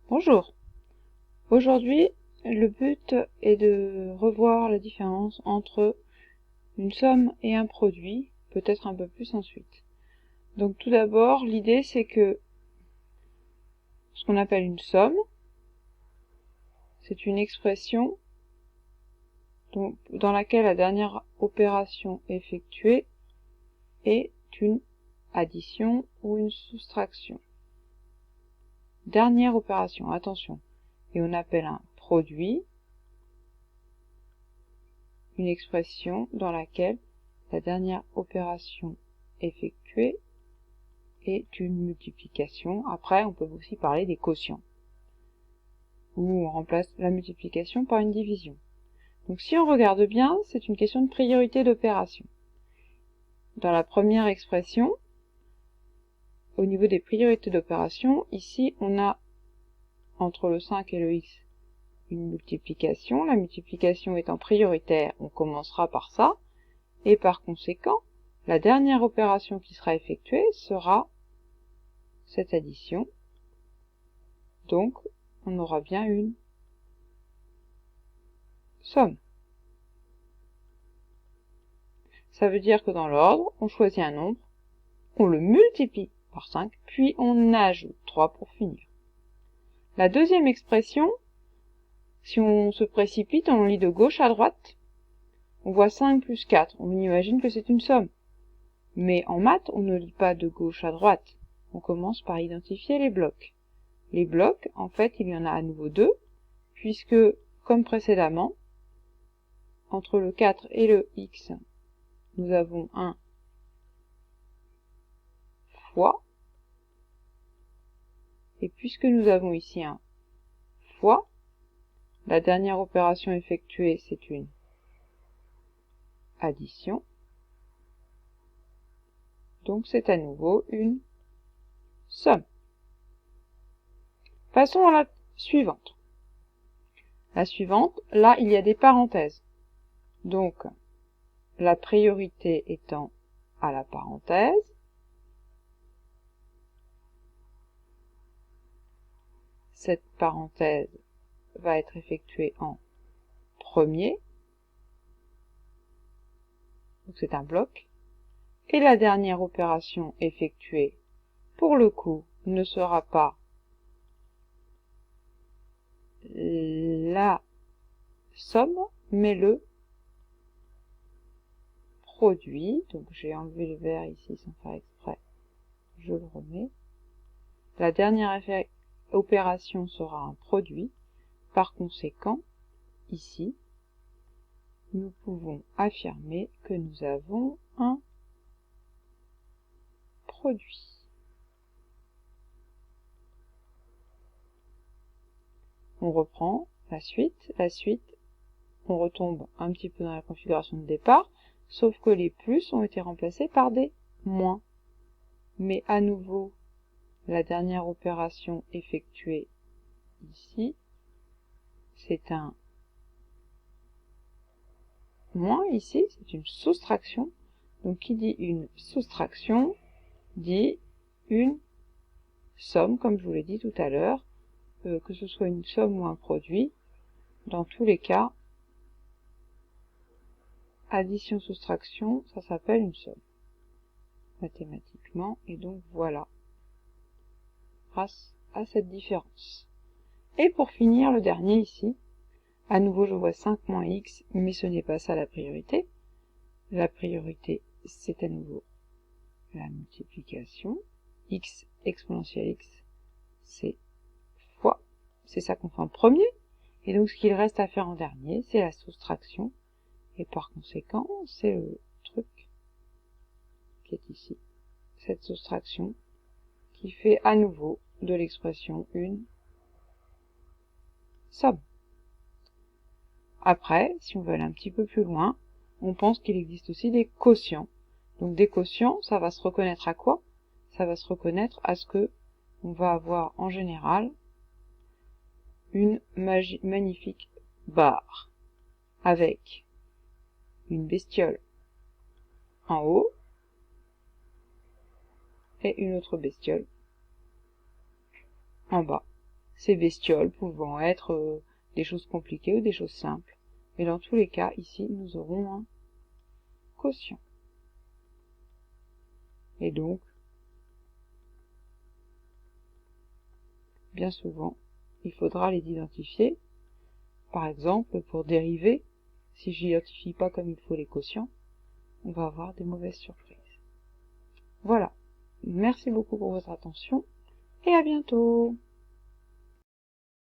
Bonjour. Aujourd'hui, le but est de revoir la différence entre une somme et un produit, peut-être un peu plus ensuite. Donc tout d'abord, l'idée c'est que ce qu'on appelle une somme, c'est une expression dans laquelle la dernière opération effectuée est une addition ou une soustraction. Dernière opération, attention. Et on appelle un produit une expression dans laquelle la dernière opération effectuée est une multiplication. Après, on peut aussi parler des quotients, où on remplace la multiplication par une division. Donc si on regarde bien, c'est une question de priorité d'opération. Dans la première expression, au niveau des priorités d'opération, ici on a entre le 5 et le x une multiplication. La multiplication étant prioritaire, on commencera par ça, et par conséquent, la dernière opération qui sera effectuée sera cette addition. Donc, on aura bien une somme. Ça veut dire que dans l'ordre, on choisit un nombre, on le multiplie par 5, puis on ajoute 3 pour finir. La deuxième expression, si on se précipite, on lit de gauche à droite, on voit 5 plus 4, on imagine que c'est une somme. Mais en maths, on ne lit pas de gauche à droite, on commence par identifier les blocs. Les blocs, en fait, il y en a à nouveau deux, puisque, comme précédemment, entre le 4 et le x, nous avons un fois, et puisque nous avons ici un fois, la dernière opération effectuée, c'est une addition, donc c'est à nouveau une somme. Passons à la suivante. La suivante, là, il y a des parenthèses. Donc, la priorité étant à la parenthèse, cette parenthèse va être effectuée en premier, donc c'est un bloc, et la dernière opération effectuée, pour le coup, ne sera pas la somme, mais le produit. Donc j'ai enlevé le vert ici sans faire exprès, je le remets. La dernière opération sera un produit. Par conséquent, ici, nous pouvons affirmer que nous avons un produit. On reprend la suite. La suite, on retombe un petit peu dans la configuration de départ, sauf que les plus ont été remplacés par des moins. Mais à nouveau, la dernière opération effectuée ici, c'est un moins ici, c'est une soustraction. Donc qui dit une soustraction dit une somme, comme je vous l'ai dit tout à l'heure, que ce soit une somme ou un produit. Dans tous les cas, addition-soustraction, ça s'appelle une somme mathématiquement, et donc voilà, grâce à cette différence. Et pour finir, le dernier ici, à nouveau je vois 5 moins x, mais ce n'est pas ça la priorité. La priorité, c'est à nouveau la multiplication. X exponentielle x, c'est fois. C'est ça qu'on fait en premier. Et donc ce qu'il reste à faire en dernier, c'est la soustraction. Et par conséquent, c'est le truc qui est ici. Cette soustraction qui fait à nouveau de l'expression une somme. Après, si on veut aller un petit peu plus loin, on pense qu'il existe aussi des quotients. Donc des quotients, ça va se reconnaître à quoi? Ça va se reconnaître à ce que on va avoir en général une magnifique barre avec une bestiole en haut et une autre bestiole en bas. ces bestioles pouvant être des choses compliquées ou des choses simples. Mais dans tous les cas, ici, nous aurons un quotient. Et donc, bien souvent, il faudra les identifier. Par exemple, pour dériver, si je n'identifie pas comme il faut les quotients, on va avoir des mauvaises surprises. Voilà. Merci beaucoup pour votre attention et à bientôt.